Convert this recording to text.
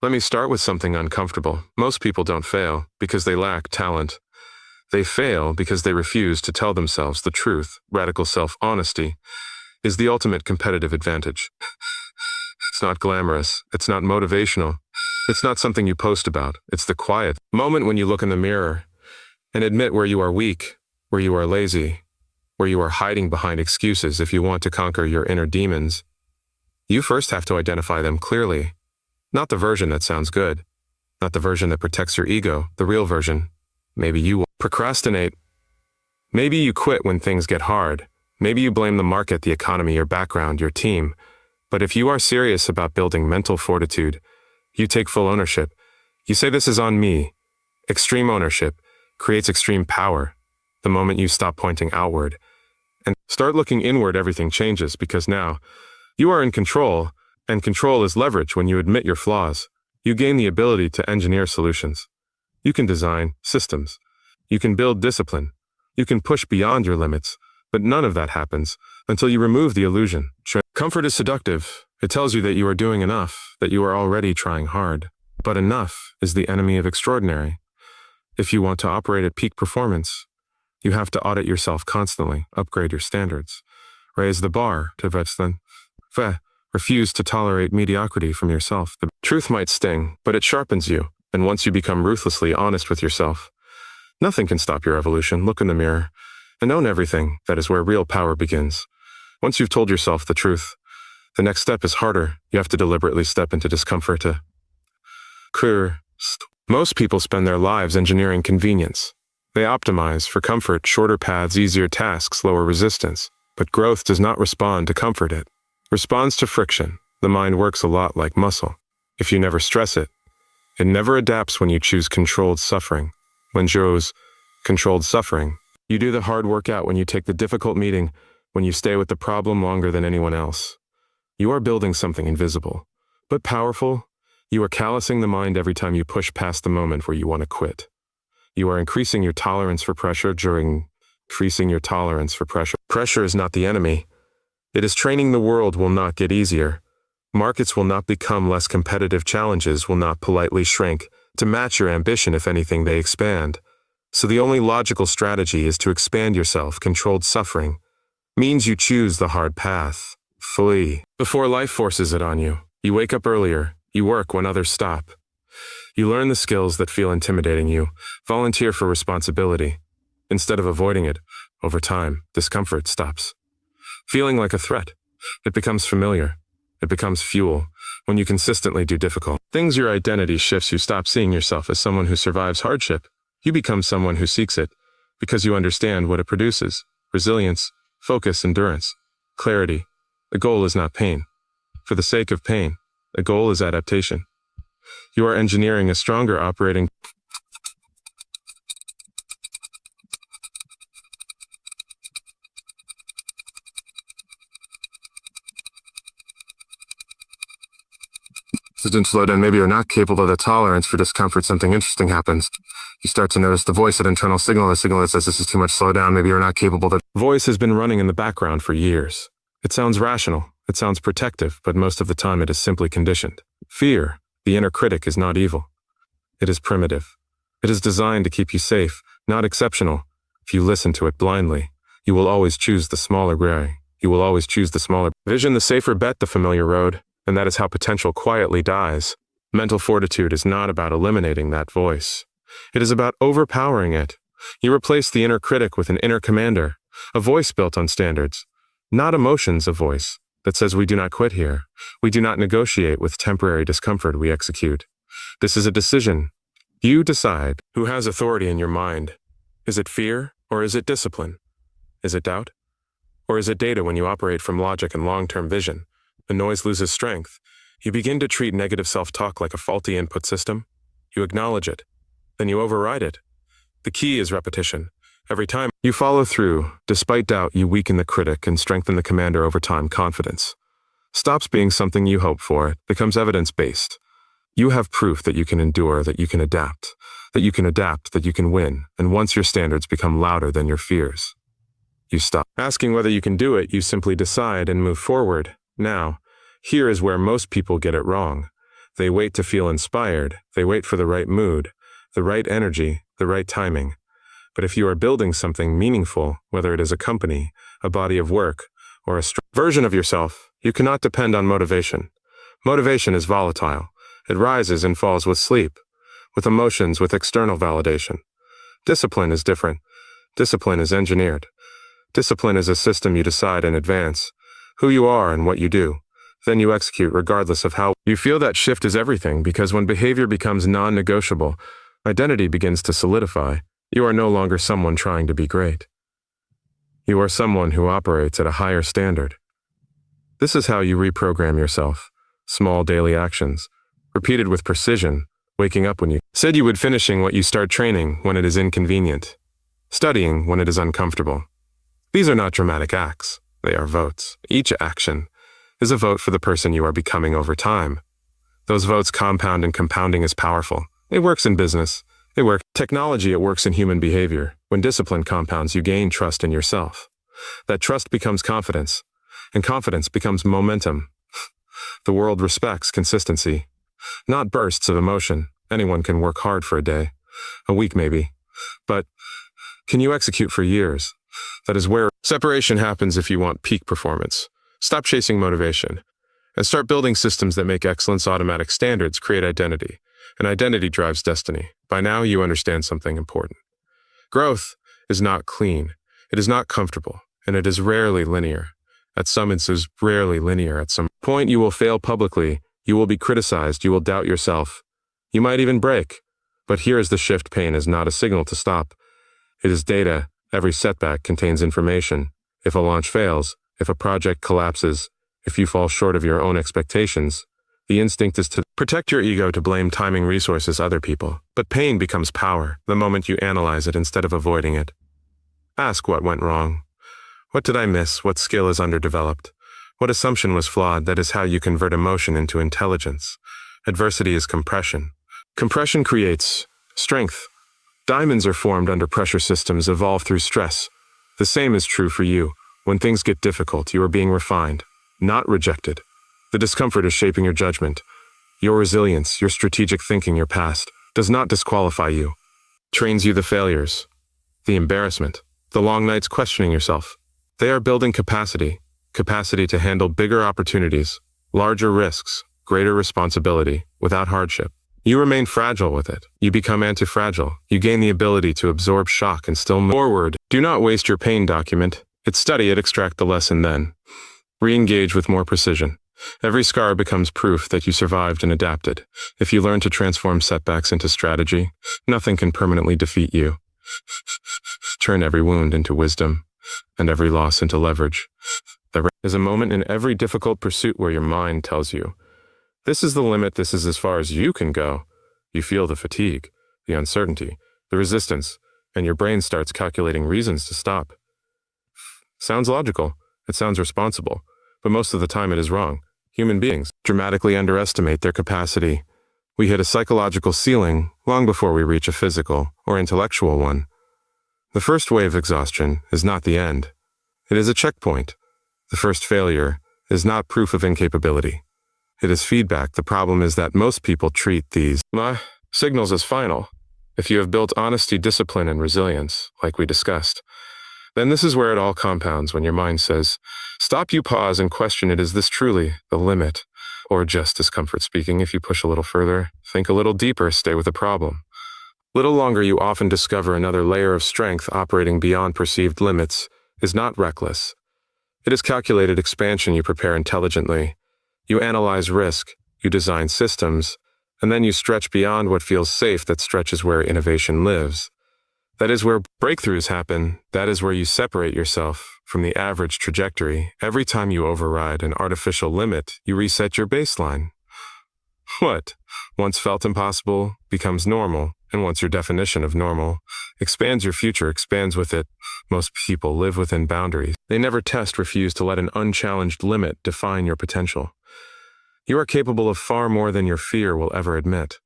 Let me start with something uncomfortable. Most people don't fail because they lack talent. They fail because they refuse to tell themselves the truth. Radical self-honesty is the ultimate competitive advantage. It's not glamorous. It's not motivational. It's not something you post about. It's the quiet moment when you look in the mirror and admit where you are weak, where you are lazy, where you are hiding behind excuses. If you want to conquer your inner demons, you first have to identify them clearly. Not the version that sounds good, not the version that protects your ego, the real version. Maybe you will procrastinate. Maybe you quit when things get hard. Maybe you blame the market, the economy, your background, your team. But if you are serious about building mental fortitude, you take full ownership. You say, this is on me. Extreme ownership creates extreme power. The moment you stop pointing outward and start looking inward, everything changes, because now you are in control, and control is leverage. When you admit your flaws, you gain the ability to engineer solutions. You can design systems. You can build discipline. You can push beyond your limits, but none of that happens until you remove the illusion. Comfort is seductive. It tells you that you are doing enough, that you are already trying hard. But enough is the enemy of extraordinary. If you want to operate at peak performance, you have to audit yourself constantly, upgrade your standards, raise the bar to refuse to tolerate mediocrity from yourself. The truth might sting, but it sharpens you. And once you become ruthlessly honest with yourself, nothing can stop your evolution. Look in the mirror and own everything. That is where real power begins. Once you've told yourself the truth, the next step is harder. You have to deliberately step into discomfort to clear. Most people spend their lives engineering convenience. They optimize for comfort, shorter paths, easier tasks, lower resistance. But growth does not respond to comfort. It responds to friction. The mind works a lot like muscle. If you never stress it, it never adapts. When you choose controlled suffering, when Joe's controlled suffering, you do the hard workout. When you take the difficult meeting, when you stay with the problem longer than anyone else, you are building something invisible, but powerful. You are callousing the mind every time you push past the moment where you want to quit. You are increasing your tolerance for pressure. Pressure is not the enemy. It is training. The world will not get easier. Markets will not become less competitive. Challenges will not politely shrink to match your ambition. If anything, they expand. So the only logical strategy is to expand yourself. Controlled suffering means you choose the hard path. Flee before life forces it on you. You wake up earlier. You work when others stop. You learn the skills that feel intimidating. You volunteer for responsibility instead of avoiding it. Over time, discomfort stops feeling like a threat. It becomes familiar. It becomes fuel. When you consistently do difficult things, your identity shifts. You stop seeing yourself as someone who survives hardship. You become someone who seeks it because you understand what it produces. Resilience, focus, endurance, clarity. The goal is not pain for the sake of pain. The goal is adaptation. You are engineering a stronger operating. Didn't slow down. Maybe you're not capable of the tolerance for discomfort. Something interesting happens. You start to notice the voice, that internal signal, the signal that says this is too much, slow down. Maybe you're not capable. The voice has been running in the background for years. It sounds rational. It sounds protective, but most of the time it is simply conditioned. Fear, the inner critic, is not evil. It is primitive. It is designed to keep you safe, not exceptional. If you listen to it blindly, you will always choose the smaller gray. You will always choose the smaller vision, the safer bet, the familiar road. And that is how potential quietly dies. Mental fortitude is not about eliminating that voice. It is about overpowering it. You replace the inner critic with an inner commander, a voice built on standards, not emotions, a voice that says we do not quit here. We do not negotiate with temporary discomfort. We execute. This is a decision. You decide who has authority in your mind. Is it fear or is it discipline? Is it doubt? Or is it data? When you operate from logic and long-term vision, the noise loses strength. You begin to treat negative self-talk like a faulty input system. You acknowledge it. Then you override it. The key is repetition. Every time you follow through, despite doubt, you weaken the critic and strengthen the commander. Over time, confidence stops being something you hope for. It becomes evidence-based. You have proof that you can endure, that you can adapt, that you can win. And once your standards become louder than your fears, you stop asking whether you can do it. You simply decide and move forward. Now, here is where most people get it wrong. They wait to feel inspired. They wait for the right mood, the right energy, the right timing. But if you are building something meaningful, whether it is a company, a body of work, or a version of yourself, you cannot depend on motivation. Motivation is volatile. It rises and falls with sleep, with emotions, with external validation. Discipline is different. Discipline is engineered. Discipline is a system you decide in advance, who you are and what you do. Then you execute regardless of how. You feel that shift is everything because when behavior becomes non-negotiable, identity begins to solidify. You are no longer someone trying to be great. You are someone who operates at a higher standard. This is how you reprogram yourself. Small daily actions, repeated with precision, waking up when you said you would, finishing what you start, training when it is inconvenient, studying when it is uncomfortable. These are not dramatic acts. They are votes. Each action is a vote for the person you are becoming over time. Those votes compound, and compounding is powerful. It works in business. It works in technology. It works in human behavior. When discipline compounds, you gain trust in yourself. That trust becomes confidence, and confidence becomes momentum. The world respects consistency, not bursts of emotion. Anyone can work hard for a day, a week maybe, but can you execute for years? That is where separation happens if you want peak performance. Stop chasing motivation and start building systems that make excellence. Automatic standards create identity, and identity drives destiny. By now, you understand something important. Growth is not clean, it is not comfortable, and it is rarely linear. At some instances, rarely linear. At some point, you will fail publicly, you will be criticized, you will doubt yourself. You might even break. But here is the shift: pain is not a signal to stop. It is data. Every setback contains information. If a launch fails, if a project collapses, if you fall short of your own expectations, the instinct is to protect your ego, to blame timing, resources, other people. But pain becomes power the moment you analyze it instead of avoiding it. Ask what went wrong. What did I miss? What skill is underdeveloped? What assumption was flawed? That is how you convert emotion into intelligence. Adversity is compression. Compression creates strength. Diamonds are formed under pressure. Systems evolve through stress. The same is true for you. When things get difficult, you are being refined, not rejected. The discomfort is shaping your judgment. Your resilience, your strategic thinking, your past does not disqualify you. Trains you. The failures, the embarrassment, the long nights questioning yourself. They are building capacity to handle bigger opportunities, larger risks, greater responsibility, without hardship. You remain fragile with it. You become anti-fragile. You gain the ability to absorb shock and still move forward. Do not waste your pain. Document it, study it, extract the lesson, then re-engage with more precision. Every scar becomes proof that you survived and adapted. If you learn to transform setbacks into strategy, nothing can permanently defeat you. Turn every wound into wisdom, and every loss into leverage. There is a moment in every difficult pursuit where your mind tells you, this is the limit, this is as far as you can go. You feel the fatigue, the uncertainty, the resistance, and your brain starts calculating reasons to stop. Sounds logical, it sounds responsible, but most of the time it is wrong. Human beings dramatically underestimate their capacity. We hit a psychological ceiling long before we reach a physical or intellectual one. The first wave of exhaustion is not the end. It is a checkpoint. The first failure is not proof of incapability. It is feedback. The problem is that most people treat these signals as final. If you have built honesty, discipline, and resilience, like we discussed, then this is where it all compounds. When your mind says, stop, you pause and question it. Is this truly the limit, or just discomfort speaking? If you push a little further, think a little deeper, stay with the problem. Little longer, you often discover another layer of strength. Operating beyond perceived limits is not reckless. It is calculated expansion. You prepare intelligently. You analyze risk, you design systems, and then you stretch beyond what feels safe. That stretch is where innovation lives. That is where breakthroughs happen. That is where you separate yourself from the average trajectory. Every time you override an artificial limit, you reset your baseline. What once felt impossible becomes normal, and once your definition of normal expands, your future expands with it. Most people live within boundaries. They never test, refuse to let an unchallenged limit define your potential. You are capable of far more than your fear will ever admit.